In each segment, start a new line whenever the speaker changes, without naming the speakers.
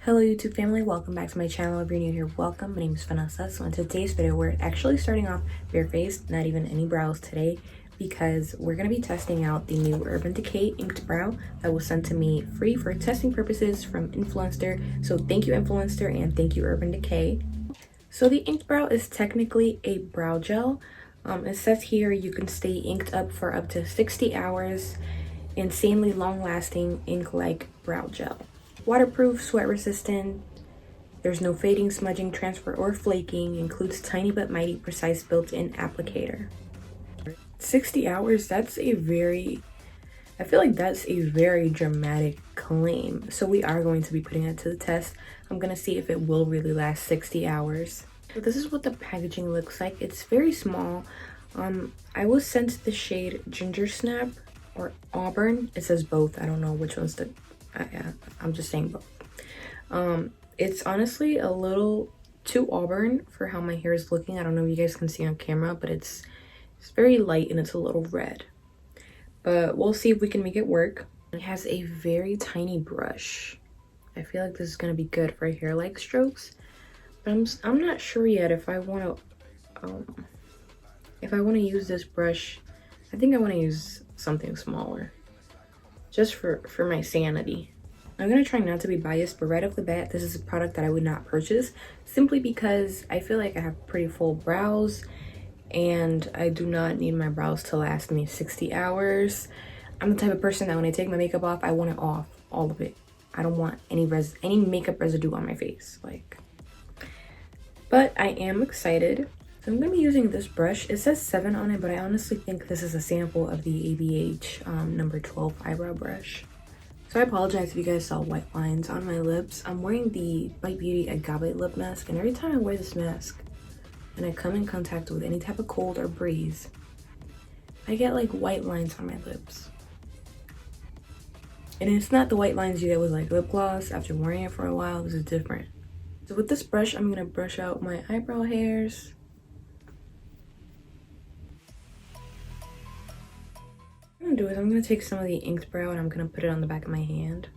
Hello YouTube family, welcome back to my channel. If you're new here, welcome. My name is Vanessa. So in today's video, we're actually starting off barefaced, not even any brows today, because we're going to be testing out the new Urban Decay inked brow that was sent to me free for testing purposes from Influencer. So thank you Influencer and thank you Urban Decay. So the inked brow is technically a brow gel. It says here you can stay inked up for up to 60 hours. Insanely long-lasting ink-like brow gel. Waterproof, sweat resistant, there's no fading, smudging, transfer, or flaking, includes tiny but mighty precise built-in applicator. 60 hours, that's a very, I feel like that's a very dramatic claim. So we are going to be putting it to the test. I'm gonna see if it will really last 60 hours. So this is what the packaging looks like. It's very small. I was sent the shade Gingersnap or Auburn. It says both. I don't know which one's the I'm just saying both. It's honestly a little too auburn for how my hair is looking. I don't know if you guys can see on camera, but it's very light and it's a little red. But we'll see if we can make it work. It has a very tiny brush. I feel like this is gonna be good for hair-like strokes. But I'm not sure yet if I wanna use this brush. I think I wanna use something smaller. Just for my sanity. I'm gonna try not to be biased, but right off the bat, this is a product that I would not purchase simply because I feel like I have pretty full brows and I do not need my brows to last me 60 hours. I'm the type of person that when I take my makeup off, I want it off, all of it. I don't want any makeup residue on my face, But I am excited. So I'm gonna be using this brush. It says 7 on it, but I honestly think this is a sample of the ABH number 12 eyebrow brush. So I apologize if you guys saw white lines on my lips. I'm wearing the Bite Beauty Agave lip mask, and every time I wear this mask and I come in contact with any type of cold or breeze, I get like white lines on my lips. And it's not the white lines you get with like lip gloss after wearing it for a while. This is different. So with this brush, I'm gonna brush out my eyebrow hairs. What I'm gonna do is I'm gonna take some of the inked brow and I'm gonna put it on the back of my hand.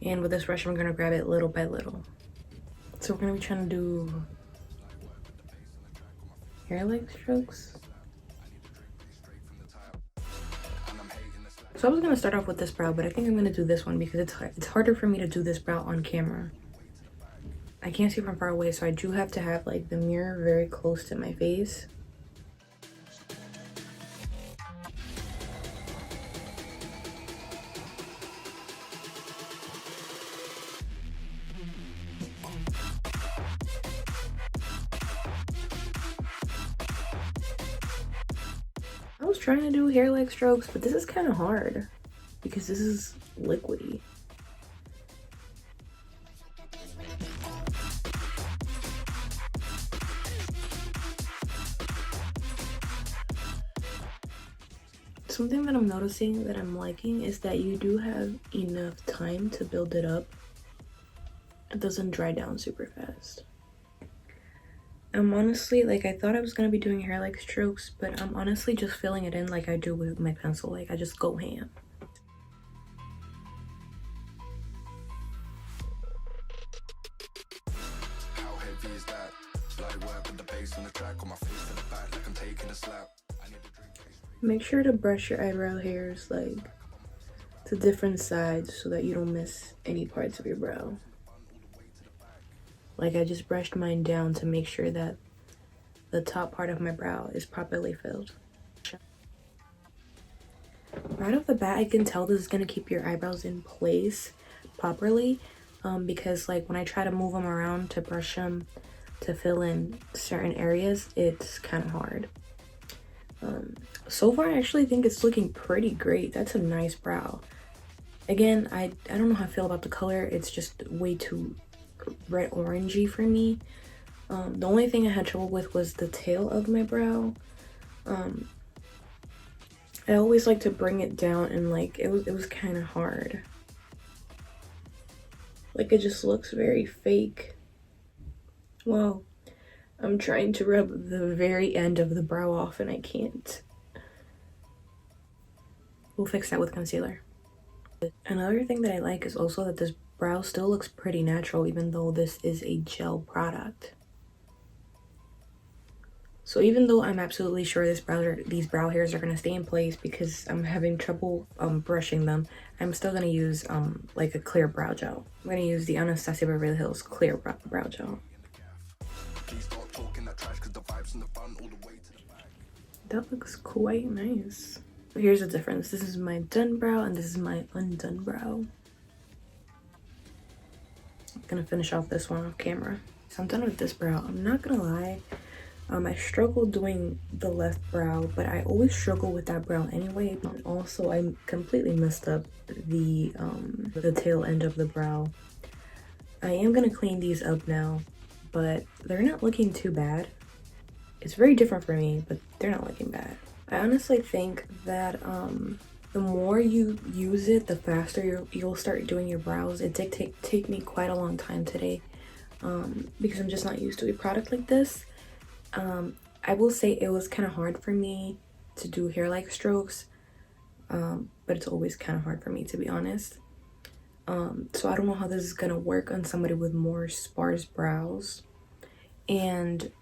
And with this brush, I'm gonna grab it little by little. So we're gonna be trying to do hair-like strokes. So I was gonna start off with this brow, but I think I'm gonna do this one because it's harder for me to do this brow on camera. I can't see from far away, so I do have to have like the mirror very close to my face. I was trying to do hair-like strokes, but this is kind of hard because this is liquidy. Something that I'm noticing that I'm liking is that you do have enough time to build it up. It doesn't dry down super fast. I'm honestly, like, I thought I was gonna be doing hair-like strokes, but I'm honestly just filling it in like I do with my pencil. Like, I just go ham. How heavy is that? Light work with the bass on the track on my face to the back like I'm taking a slap. Make sure to brush your eyebrow hairs like to different sides so that you don't miss any parts of your brow. Like I just brushed mine down to make sure that the top part of my brow is properly filled. Right off the bat, I can tell this is gonna keep your eyebrows in place properly because like when I try to move them around to brush them to fill in certain areas, it's kind of hard. So far I actually think it's looking pretty great. That's a nice brow. Again, I don't know how I feel about the color. It's just way too red orangey for me. The only thing I had trouble with was the tail of my brow. I always like to bring it down and like it was kind of hard. Like it just looks very fake. Well, I'm trying to rub the very end of the brow off and I can't. We'll fix that with concealer. Another thing that I like is also that this brow still looks pretty natural even though this is a gel product. So even though I'm absolutely sure these brow hairs are going to stay in place because I'm having trouble brushing them, I'm still going to use like a clear brow gel. I'm going to use the Anastasia Beverly Hills clear brow gel. That looks quite nice. Here's the difference. This is my done brow and this is my undone brow. I'm gonna finish off this one off camera. So I'm done with this brow. I'm not gonna lie. I struggle doing the left brow, but I always struggle with that brow anyway. Also, I completely messed up the tail end of the brow. I am gonna clean these up now, but they're not looking too bad. It's very different for me, but they're not looking bad. I honestly think that the more you use it, the faster you'll start doing your brows. It did take me quite a long time today because I'm just not used to a product like this. I will say it was kind of hard for me to do hair-like strokes, but it's always kind of hard for me, to be honest. So I don't know how this is gonna work on somebody with more sparse brows. And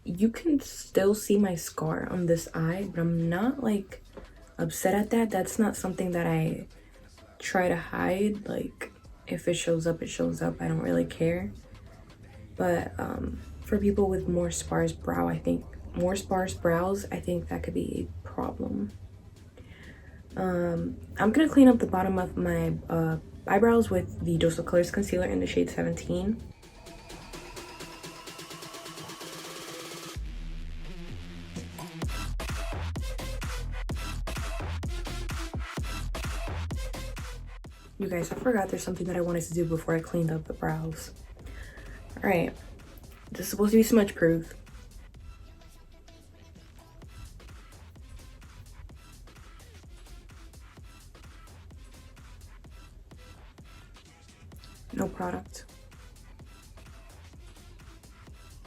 you can still see my scar on this eye, but I'm not like upset at that. That's not something that I try to hide. Like, if it shows up, it shows up. I don't really care. But for people with more sparse brows, I think that could be a problem. I'm gonna clean up the bottom of my eyebrows with the Dose of Colors concealer in the shade 17. You guys, I forgot there's something that I wanted to do before I cleaned up the brows. Alright, this is supposed to be smudge proof. No product.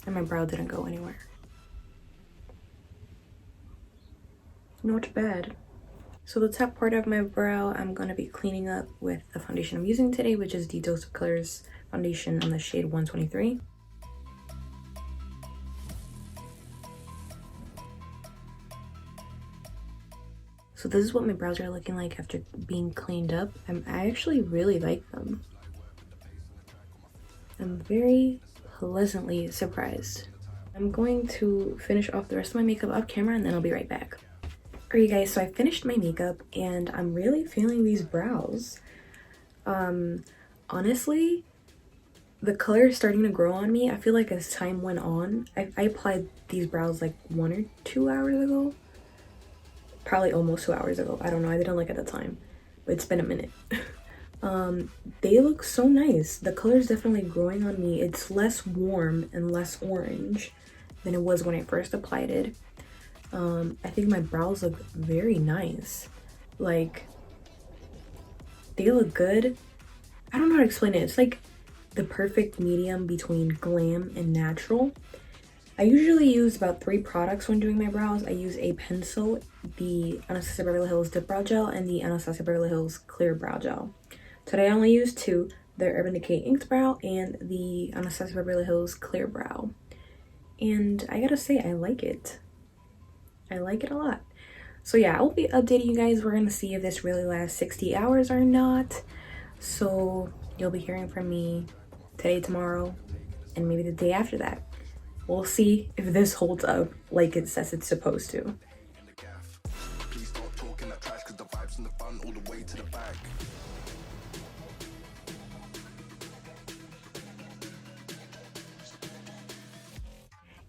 And my brow didn't go anywhere. Not bad. So the top part of my brow, I'm going to be cleaning up with the foundation I'm using today, which is the Dose of Colors foundation in the shade 123. So this is what my brows are looking like after being cleaned up. I actually really like them. I'm very pleasantly surprised. I'm going to finish off the rest of my makeup off camera and then I'll be right back. Alright guys, so I finished my makeup and I'm really feeling these brows. Honestly, the color is starting to grow on me. I feel like as time went on, I applied these brows like 1 or 2 hours ago. Probably almost 2 hours ago. I don't know, I didn't look at the time, but it's been a minute. They look so nice. The color is definitely growing on me. It's less warm and less orange than it was when I first applied it. I think my brows look very nice. Like, they look good. I don't know how to explain it. It's like the perfect medium between glam and natural. I usually use about 3 products when doing my brows. I use a pencil, the Anastasia Beverly Hills Dip Brow Gel, and the Anastasia Beverly Hills Clear Brow Gel. Today I only used 2, the Urban Decay Inked Brow and the Anastasia Beverly Hills Clear Brow. And I gotta say, I like it. I like it a lot. So yeah, I will be updating you guys. We're gonna see if this really lasts 60 hours or not. So you'll be hearing from me today, tomorrow, and maybe the day after that. We'll see if this holds up like it says it's supposed to.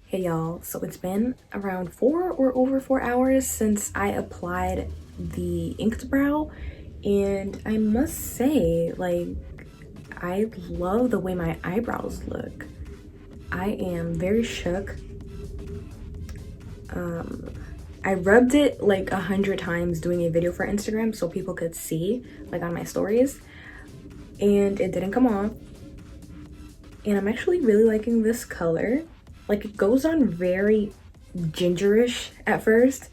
Hey y'all, so it's been around 4 or over 4 hours since I applied the inked brow, and I must say, like, I love the way my eyebrows look. I am very shook. I rubbed it like 100 times doing a video for Instagram so people could see, like on my stories, and it didn't come off. And I'm actually really liking this color. Like, it goes on very gingerish at first,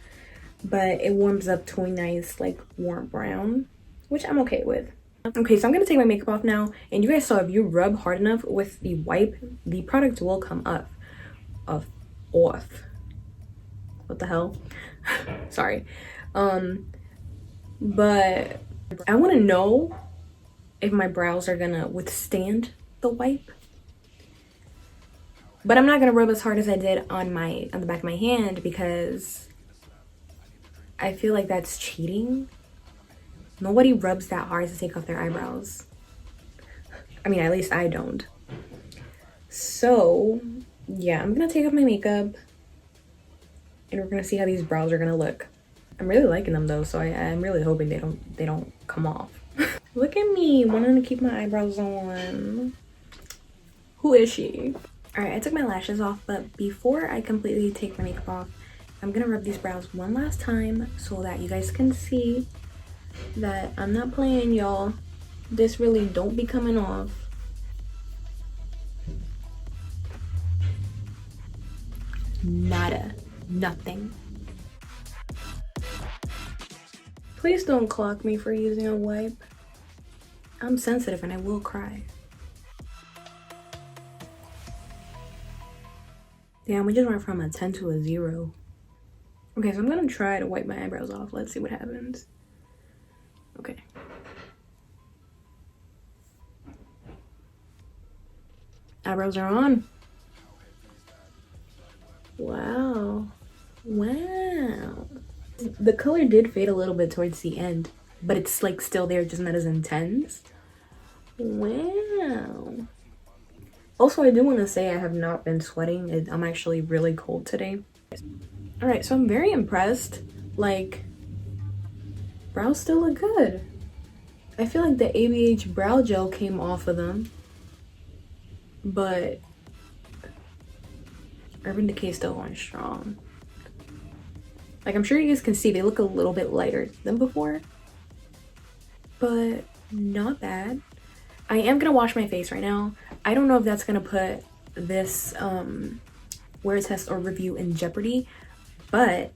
but it warms up to a nice like warm brown, which I'm okay with. Okay, so I'm gonna take my makeup off now, and you guys saw if you rub hard enough with the wipe, the product will come up off. What the hell? Sorry. But I want to know if my brows are gonna withstand the wipe. But I'm not gonna rub as hard as I did on the back of my hand, because I feel like that's cheating. Nobody rubs that hard to take off their eyebrows. I mean, at least I don't. So yeah, I'm gonna take off my makeup and we're gonna see how these brows are gonna look. I'm really liking them though, so I'm really hoping they don't come off. Look at me wanting to keep my eyebrows on. Who is she? All right, I took my lashes off, but before I completely take my makeup off, I'm gonna rub these brows one last time so that you guys can see that I'm not playing, y'all. This really don't be coming off. Nada. Nothing. Please don't clock me for using a wipe. I'm sensitive and I will cry. Damn, we just went from a 10 to a 0. Okay, so I'm gonna try to wipe my eyebrows off. Let's see what happens. Okay. Eyebrows are on. Wow. Wow. The color did fade a little bit towards the end, but it's like still there, just not as intense. Wow. Also, I do want to say I have not been sweating. I'm actually really cold today. All right, so I'm very impressed. Like, brows still look good. I feel like the ABH brow gel came off of them, but Urban Decay still going strong. Like, I'm sure you guys can see they look a little bit lighter than before, but not bad. I am gonna wash my face right now. I don't know if that's gonna put this wear test or review in jeopardy, but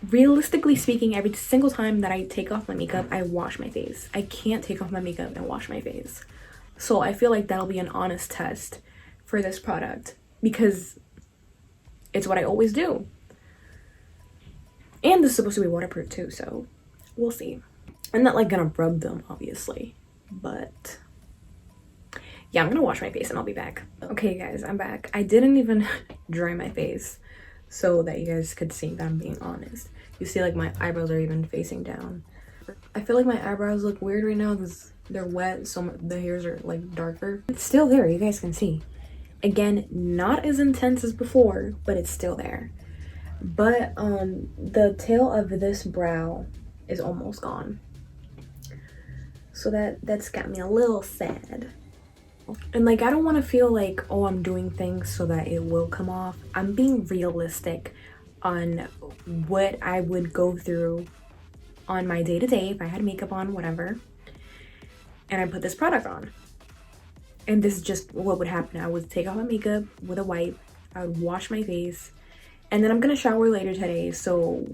realistically speaking, every single time that I take off my makeup, I wash my face. I can't take off my makeup and wash my face. So I feel like that'll be an honest test for this product, because it's what I always do. And this is supposed to be waterproof too, so we'll see. I'm not like gonna rub them, obviously, but yeah, I'm gonna wash my face and I'll be back. Okay guys, I'm back. I didn't even dry my face so that you guys could see that I'm being honest. You see, like, my eyebrows are even facing down. I feel like my eyebrows look weird right now because they're wet, so the hairs are like darker. It's still there, you guys can see. Again, not as intense as before, but it's still there. But the tail of this brow is almost gone, so that's got me a little sad. And like, I don't want to feel like, oh, I'm doing things so that it will come off. I'm being realistic on what I would go through on my day-to-day if I had makeup on, whatever, and I put this product on. And this is just what would happen. I would take off my makeup with a wipe, I would wash my face, and then I'm gonna shower later today, so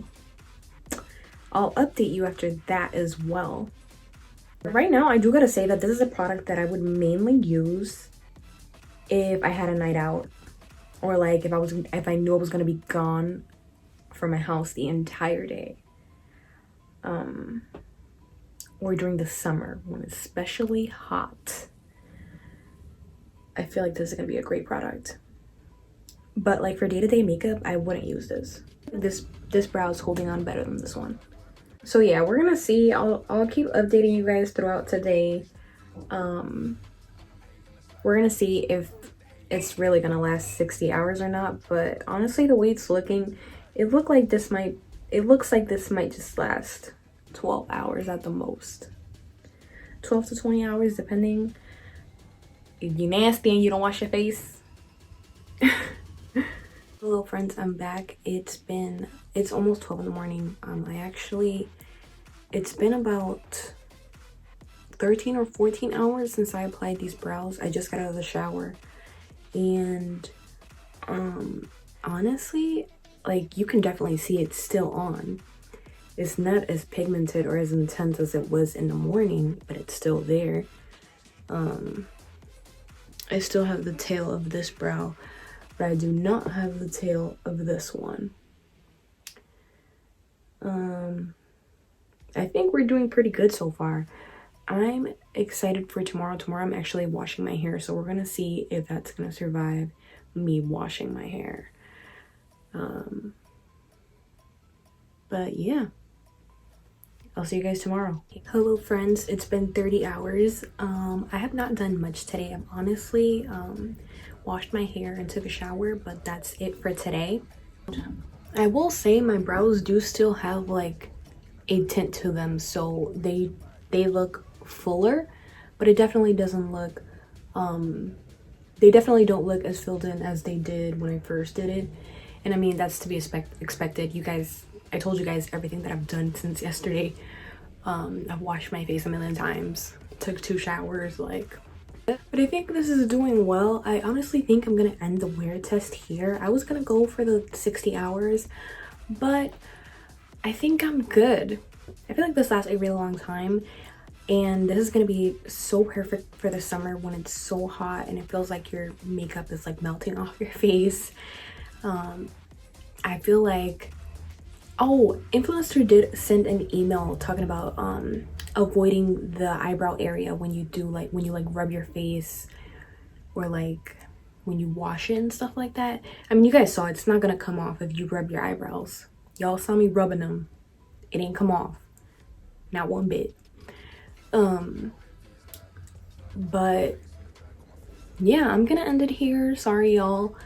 I'll update you after that as well. Right now, I do gotta say that this is a product that I would mainly use if I had a night out, or like if I knew I was gonna be gone from my house the entire day, or during the summer when it's especially hot. I feel like this is gonna be a great product. But like for day-to-day makeup, I wouldn't use this. This brow is holding on better than this one. So yeah, we're gonna see. I'll keep updating you guys throughout today. We're gonna see if it's really gonna last 60 hours or not. But honestly, the way it's looking, it looks like this might just last 12 hours at the most. 12 to 20 hours, depending. If you're nasty and you don't wash your face. Hello friends, I'm back. It's almost 12 in the morning. It's been about 13 or 14 hours since I applied these brows. I just got out of the shower, and honestly, like you can definitely see it's still on. It's not as pigmented or as intense as it was in the morning, but it's still there. I still have the tail of this brow, but I do not have the tail of this one. I think we're doing pretty good so far. I'm excited for tomorrow. Tomorrow I'm actually washing my hair, so we're gonna see if that's gonna survive me washing my hair. But yeah, I'll see you guys tomorrow. Hello friends, it's been 30 hours. I have not done much today. I've honestly washed my hair and took a shower, but that's it for today. I will say my brows do still have like a tint to them, so they look fuller, but it definitely doesn't look they definitely don't look as filled in as they did when I first did it. And I mean, that's to be expected. You guys, I told you guys everything that I've done since yesterday. I've washed my face a million times, took 2 showers, like. But I think this is doing well. I honestly think I'm gonna end the wear test here. I was gonna go for the 60 hours, but I think I'm good. I feel like this lasts a really long time, and this is gonna be so perfect for the summer when it's so hot and it feels like your makeup is like melting off your face. I feel like, oh, influencer did send an email talking about avoiding the eyebrow area when you do like when you like rub your face or like when you wash it and stuff like that. I mean, you guys saw it's not gonna come off if you rub your eyebrows. Y'all saw me rubbing them. It ain't come off, not one bit. But yeah, I'm gonna end it here. Sorry y'all,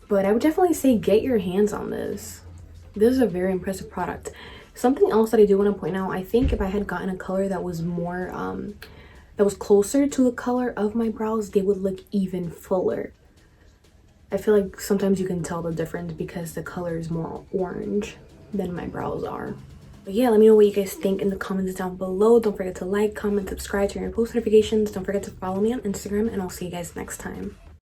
but I would definitely say get your hands on this. This is a very impressive product. Something else that I do want to point out, I think if I had gotten a color that was more that was closer to the color of my brows, they would look even fuller. I feel like sometimes you can tell the difference because the color is more orange than my brows are. But yeah, let me know what you guys think in the comments down below. Don't forget to like, comment, subscribe, turn on your post notifications. Don't forget to follow me on Instagram, and I'll see you guys next time.